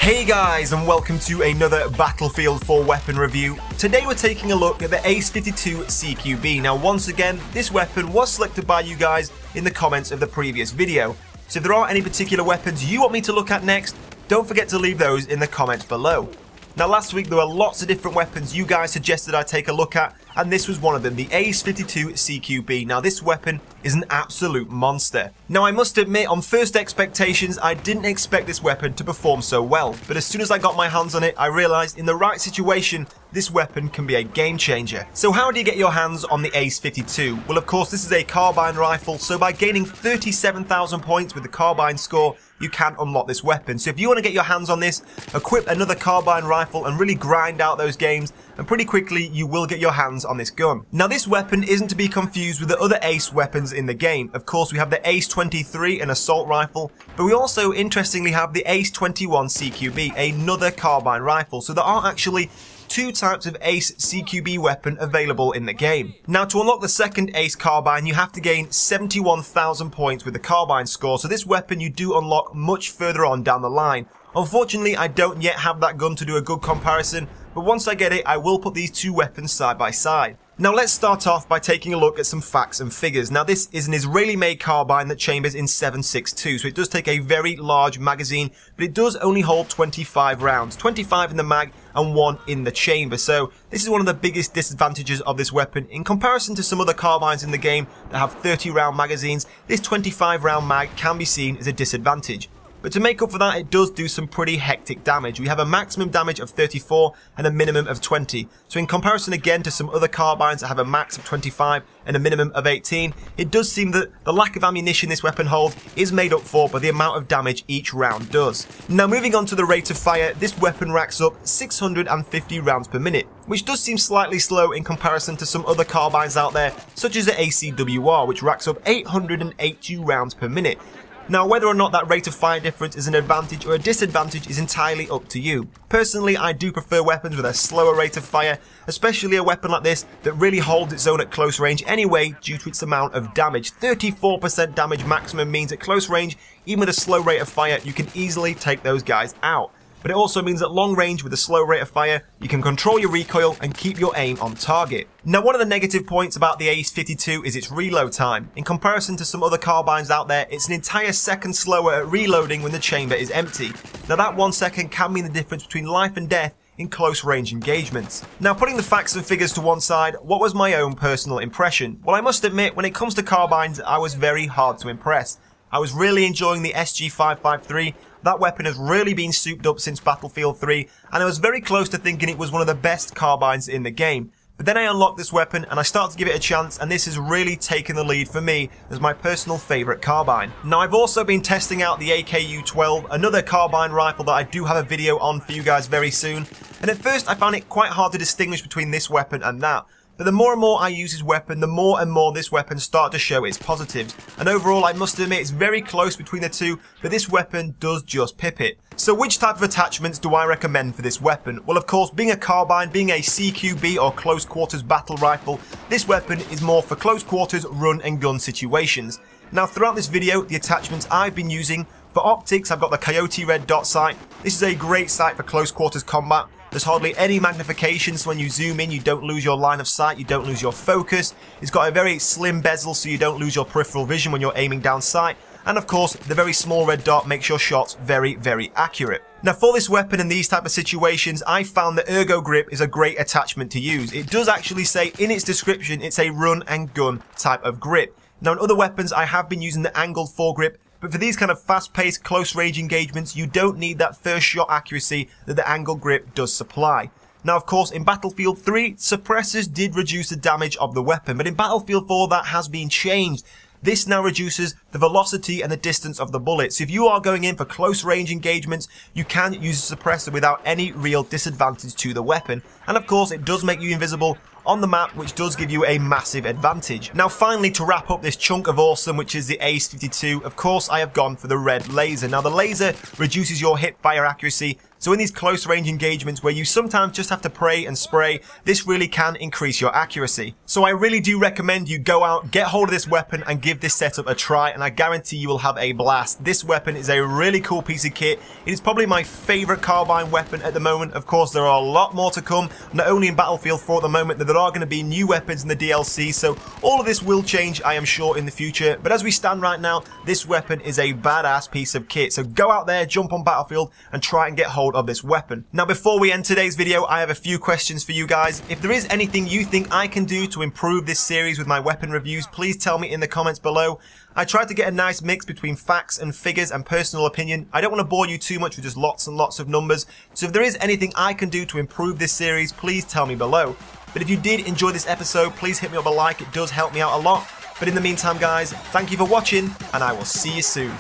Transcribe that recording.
Hey guys, and welcome to another Battlefield 4 weapon review. Today we're taking a look at the ACE-52 CQB. Now once again, this weapon was selected by you guys in the comments of the previous video. So if there are any particular weapons you want me to look at next, don't forget to leave those in the comments below. Now last week there were lots of different weapons you guys suggested I take a look at, and this was one of them, the ACE-52 CQB. Now this weapon is an absolute monster. Now I must admit, on first expectations, I didn't expect this weapon to perform so well, but as soon as I got my hands on it, I realised in the right situation, this weapon can be a game changer. So how do you get your hands on the ACE-52? Well, of course, this is a carbine rifle, so by gaining 37,000 points with the carbine score, you can unlock this weapon. So if you want to get your hands on this, equip another carbine rifle and really grind out those games, and pretty quickly you will get your hands on this gun. Now this weapon isn't to be confused with the other ACE weapons in the game. Of course we have the ACE-23, an assault rifle, but we also interestingly have the ACE-21 CQB, another carbine rifle. So there are actually two types of ACE CQB weapon available in the game. Now to unlock the second ACE carbine, you have to gain 71,000 points with the carbine score, so this weapon you do unlock much further on down the line. Unfortunately, I don't yet have that gun to do a good comparison, but once I get it, I will put these two weapons side by side. Now let's start off by taking a look at some facts and figures. Now this is an Israeli-made carbine that chambers in 7.62, so it does take a very large magazine, but it does only hold 25 rounds, 25 in the mag and 1 in the chamber. So this is one of the biggest disadvantages of this weapon. In comparison to some other carbines in the game that have 30 round magazines, this 25 round mag can be seen as a disadvantage. But to make up for that, it does do some pretty hectic damage. We have a maximum damage of 34 and a minimum of 20. So in comparison again to some other carbines that have a max of 25 and a minimum of 18, it does seem that the lack of ammunition this weapon holds is made up for by the amount of damage each round does. Now moving on to the rate of fire, this weapon racks up 650 rounds per minute, which does seem slightly slow in comparison to some other carbines out there, such as the ACWR, which racks up 880 rounds per minute. Now, whether or not that rate of fire difference is an advantage or a disadvantage is entirely up to you. Personally, I do prefer weapons with a slower rate of fire, especially a weapon like this that really holds its own at close range anyway due to its amount of damage. 34% damage maximum means at close range, even with a slow rate of fire, you can easily take those guys out. But it also means at long range with a slow rate of fire, you can control your recoil and keep your aim on target. Now one of the negative points about the ACE-52 is its reload time. In comparison to some other carbines out there, it's an entire second slower at reloading when the chamber is empty. Now that 1 second can mean the difference between life and death in close range engagements. Now putting the facts and figures to one side, what was my own personal impression? Well, I must admit, when it comes to carbines, I was very hard to impress. I was really enjoying the SG-553. That weapon has really been souped up since Battlefield 3, and I was very close to thinking it was one of the best carbines in the game. But then I unlocked this weapon and I started to give it a chance, and this has really taken the lead for me as my personal favourite carbine. Now I've also been testing out the AKU-12, another carbine rifle that I do have a video on for you guys very soon, and at first I found it quite hard to distinguish between this weapon and that. But the more and more I use this weapon, the more and more this weapon starts to show its positives. And overall, I must admit, it's very close between the two, but this weapon does just pip it. So which type of attachments do I recommend for this weapon? Well, of course, being a carbine, being a CQB or close quarters battle rifle, this weapon is more for close quarters run and gun situations. Now throughout this video, the attachments I've been using, for optics I've got the Coyote Red Dot sight. This is a great sight for close quarters combat. There's hardly any magnification, so when you zoom in you don't lose your line of sight, you don't lose your focus. It's got a very slim bezel so you don't lose your peripheral vision when you're aiming down sight. And of course, the very small red dot makes your shots very, very accurate. Now for this weapon in these type of situations, I found the Ergo Grip is a great attachment to use. It does actually say in its description it's a run and gun type of grip. Now in other weapons I have been using the angled foregrip, but for these kind of fast-paced, close-range engagements, you don't need that first shot accuracy that the angle grip does supply. Now, of course, in Battlefield 3, suppressors did reduce the damage of the weapon, but in Battlefield 4, that has been changed. This now reduces the velocity and the distance of the bullet. So if you are going in for close range engagements, you can use a suppressor without any real disadvantage to the weapon. And of course, it does make you invisible on the map, which does give you a massive advantage. Now finally, to wrap up this chunk of awesome, which is the ACE-52, of course I have gone for the red laser. Now the laser reduces your hip fire accuracy So in these close range engagements where you sometimes just have to pray and spray, this really can increase your accuracy. So I really do recommend you go out, get hold of this weapon and give this setup a try, and I guarantee you will have a blast. This weapon is a really cool piece of kit. It is probably my favourite carbine weapon at the moment. Of course, there are a lot more to come, not only in Battlefield 4 at the moment, but there are going to be new weapons in the DLC, so all of this will change, I am sure, in the future. But as we stand right now, this weapon is a badass piece of kit. So go out there, jump on Battlefield, and try and get hold of this weapon. Now, before we end today's video, I have a few questions for you guys. If there is anything you think I can do to improve this series with my weapon reviews, please tell me in the comments below. I tried to get a nice mix between facts and figures and personal opinion. I don't want to bore you too much with just lots and lots of numbers, so if there is anything I can do to improve this series, please tell me below. But if you did enjoy this episode, please hit me up a like, it does help me out a lot. But in the meantime guys, thank you for watching, and I will see you soon.